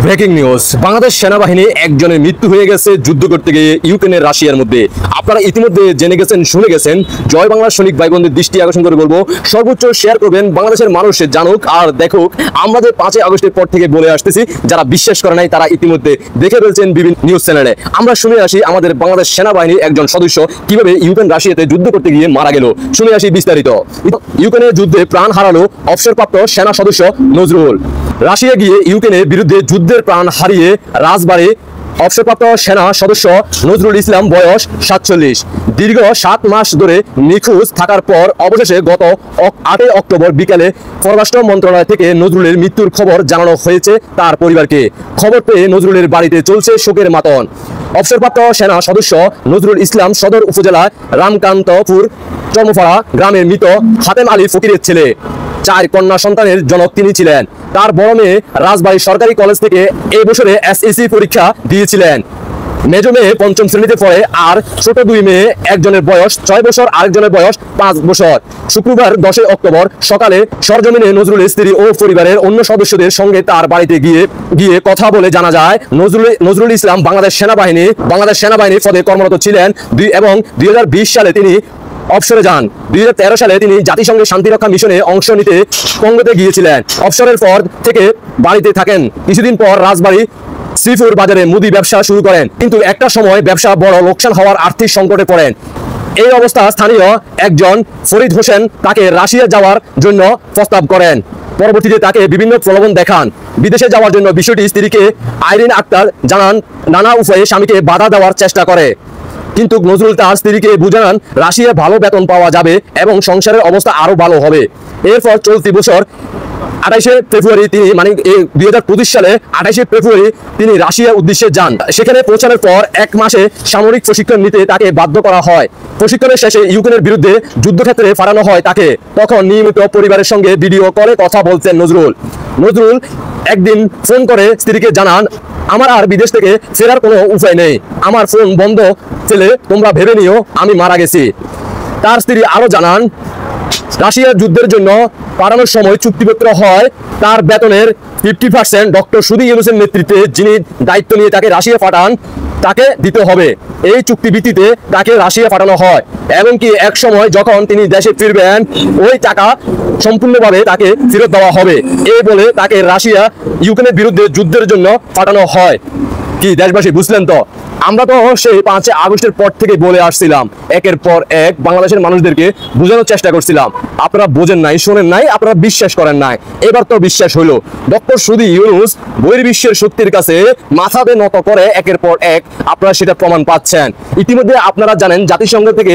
Breaking news, Bangladesh সেনাবাহিনী একজনের মৃত্যু হয়ে গেছে যুদ্ধ করতে গিয়ে ইউক্রেনের রাশিয়ার মধ্যে। আপনারা ইতিমধ্যে জেনে গেছেন, শুনে গেছেন। জয় বাংলার সৈনিক ভাই বোনদের দৃষ্টি আকর্ষণ করে বলবো, সর্বোচ্চ শেয়ার করবেন, বাংলাদেশের মানুষ জানুক আর দেখুক। আমরা যে 5 আগস্টের পর থেকে বলে আসতেছি, যারা বিশ্বাস করে নাই তারা ইতিমধ্যে দেখে ফেলছেন বিভিন্ন নিউজ চ্যানেলে। আমরা শুনে আসি আমাদের বাংলাদেশ সেনাবাহিনীর একজন সদস্য কিভাবে ইউক্রেন রাশিয়াতে যুদ্ধ করতে গিয়ে মারা গেল। শুনে আসি বিস্তারিত। ইউক্রেনের যুদ্ধে প্রাণ হারালো অবসরপ্রাপ্ত সেনা সদস্য নজরুল। রাশিয়া গিয়ে ইউক্রেনের বিরুদ্ধে যুদ্ধের প্রাণ হারিয়ে রাজবাড়ী অবসরপ্রাপ্ত সেনা সদস্য নজরুল ইসলাম, বয়স 47, দীর্ঘ 7 মাস ধরে নিখোঁজ থাকার পর অবশেষে গত 8 অক্টোবর বিকালে পররাষ্ট্র মন্ত্রণালয় থেকে নজরুলের মৃত্যুর খবর জানানো হয়েছে তার পরিবারকে। খবর পেয়ে নজরুলের বাড়িতে চলছে শোকের মাতন। অবসরপ্রাপ্ত সেনা সদস্য নজরুল ইসলাম সদর উপজেলা রামকান্তপুর চর্মপাড়া গ্রামের মৃত হাতেম আলী ফকিরের ছেলে। 4 কন্যা সন্তানের জনক তিনি ছিলেন। তার বড় মেয়ে রাজবাড়ী সরকারি কলেজ থেকে এই বছরে এসএসসি পরীক্ষা দিয়েছিলেন। মেজো মেয়ে 5ম শ্রেণীতে পড়ে আর ছোট 2 মেয়ে, একজনের বয়স 6 বছর, আরেকজনের বয়স 5 বছর। শুক্রবার 10 অক্টোবর সকালে সরজমিনে নজরুলের স্ত্রী ও পরিবারের অন্য সদস্যদের সঙ্গে তার বাড়িতে গিয়ে কথা বলে জানা যায়, নজরুল ইসলাম বাংলাদেশ সেনাবাহিনী পদে কর্মরত ছিলেন এবং 2020 সালে তিনি অবসরে যান। 2013 সালে তিনি জাতিসংঘের শান্তিরক্ষা মিশনে অংশ নিতে কঙ্গোতে গিয়েছিলেন। অবসরের পর থেকে বাড়িতে থাকেন। কিছুদিন পর রাজবাড়ী শ্রীপুর বাজারে মুদি ব্যবসা শুরু করেন, কিন্তু একটা সময় ব্যবসা বড় লোকসান হওয়ার আর্থিক সংকটে পড়েন। এই অবস্থা স্থানীয় একজন ফরিদ হোসেন তাকে রাশিয়া যাওয়ার জন্য প্রস্তাব করেন। পরবর্তীতে তাকে বিভিন্ন প্রলোভন দেখান বিদেশে যাওয়ার জন্য। বিষয়টি স্ত্রীকে আইরিন আক্তার জানান, নানা উপায়ে স্বামীকে বাধা দেওয়ার চেষ্টা করে, কিন্তু নজরুল তার স্ত্রীকে বুঝান রাশিয়া ভালো বেতন পাওয়া যাবে এবং সংসারের অবস্থা আরো ভালো হবে। এরপর চলতি বছর 28 ফেব্রুয়ারি তিনি 2025 সালে 28 ফেব্রুয়ারি তিনি রাশিয়ার উদ্দেশ্যে যান। সেখানে পৌঁছানোর পর 1 মাসে সামরিক প্রশিক্ষণ নিতে তাকে বাধ্য করা হয়। প্রশিক্ষণের শেষে ইউক্রেনের বিরুদ্ধে যুদ্ধক্ষেত্রে পাঠানো হয় তাকে। তখন নিয়মিত পরিবারের সঙ্গে ভিডিও কলে কথা বলছেন নজরুল একদিন ফোন করে স্ত্রীকে জানান, আমার আর বিদেশ থেকে ফেরার কোনো উপায় নেই, আমার ফোন বন্ধ ফেলে তোমরা ভেবে নিও আমি মারা গেছি। তার স্ত্রী আরো জানান, রাশিয়ার যুদ্ধের জন্য পাঠানোর সময় চুক্তিপত্র হয় তার বেতনের 50% ডক্টর সুদি ইউনুসের নেতৃত্বে যিনি দায়িত্ব নিয়ে তাকে রাশিয়া পাঠান তাকে দিতে হবে। এই চুক্তি ভিত্তিতে তাকে রাশিয়া পাঠানো হয়, এমনকি এক সময় যখন তিনি দেশে ফিরবেন ওই টাকা সম্পূর্ণভাবে তাকে ফেরত দেওয়া হবে। এই বলে তাকে রাশিয়া ইউক্রেনের বিরুদ্ধে যুদ্ধের জন্য পাঠানো হয়। কি দেশবাসী বুঝলেন তো? আমরা তো সেই 5 আগস্টের পর থেকে বলে আসছিলাম, একের পর এক বাংলাদেশের মানুষদেরকে বোঝানোর চেষ্টা করছিলাম। আপনারা বোঝেন নাই, শোনেন নাই, আপনারা বিশ্বাস করেন নাই। এবার তো বিশ্বাস হলো। ডক্টর সুদি ইউনুস বহির্বিশ্বের শক্তির কাছে মাথা নত করে একের পর এক, আপনারা সেটা প্রমাণ পাচ্ছেন। ইতিমধ্যে আপনারা জানেন জাতিসংঘ থেকে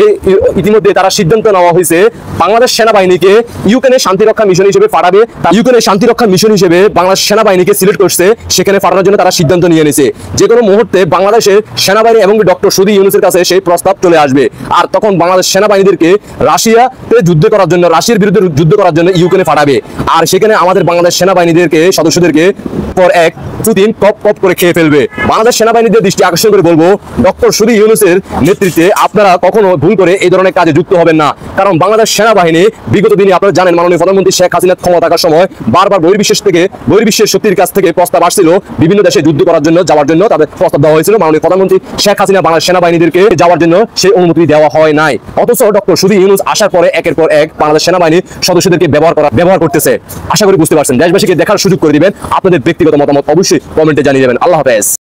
ইতিমধ্যে তারা সিদ্ধান্ত নেওয়া হয়েছে বাংলাদেশ সেনাবাহিনীকে ইউক্রেনের শান্তিরক্ষা মিশন হিসেবে পাঠাবে। ইউক্রেনের শান্তিরক্ষা মিশন হিসেবে বাংলাদেশ সেনাবাহিনীকে সিলেক্ট করছে, সেখানে পাঠানোর জন্য তারা সিদ্ধান্ত নিয়ে নিয়েছে। যে কোনো মুহূর্তে বাংলাদেশের সেনাবাহিনী এবং ডক্টর সুদি ইউনুসের কাছে সেই প্রস্তাব চলে আসবে। আর তখন বাংলাদেশ সেনাবাহিনীদেরকে রাশিয়াতে যুদ্ধ করার জন্য, রাশিয়ার বিরুদ্ধে যুদ্ধ করার জন্য ইউক্রেনে পাঠাবে। আর সেখানে আমাদের বাংলাদেশ সেনাবাহিনীদেরকে সদস্যদেরকে পর এক পুতিন কপ করে খেয়ে ফেলবে। বাংলাদেশ সেনাবাহিনীদের দৃষ্টি আকর্ষণ করে বলবো, ডক্টর সুদি ইউনুসের নেতৃত্বে আপনারা কখনো ভুল করে এই ধরনের কাজে যুক্ত হবেন না। কারণ বাংলাদেশ সেনাবাহিনী বিগত দিনে আপনারা জানেন, মাননীয় প্রধানমন্ত্রী শেখ হাসিনা ক্ষমতা থাকার সময় বারবার বহির্বিশ্বের শক্তির কাছ থেকে প্রস্তাব আসছিল বিভিন্ন দেশে যুদ্ধ করার জন্য, যাওয়ার জন্য তাদের প্রস্তাব দেওয়া হয়েছিল। মাননীয় প্রধানমন্ত্রী শেখ হাসিনা বাংলাদেশ সেনাবাহিনীদেরকে যাওয়ার জন্য সেই অনুমতি দেওয়া হয় নাই। অথচ ডক্টর সুদি ইউনুস আসার পরে একের পর এক বাংলাদেশ সেনাবাহিনীর সদস্যদেরকে ব্যবহার করতেছে। আশা করি বুঝতে পারছেন। দেশবাসীকে দেখার সুযোগ করে দিবেন। আপনাদের ব্যক্তিগত মতামত অবশ্যই কমেন্টে জানিয়ে দেবেন। আল্লাহ হাফেজ।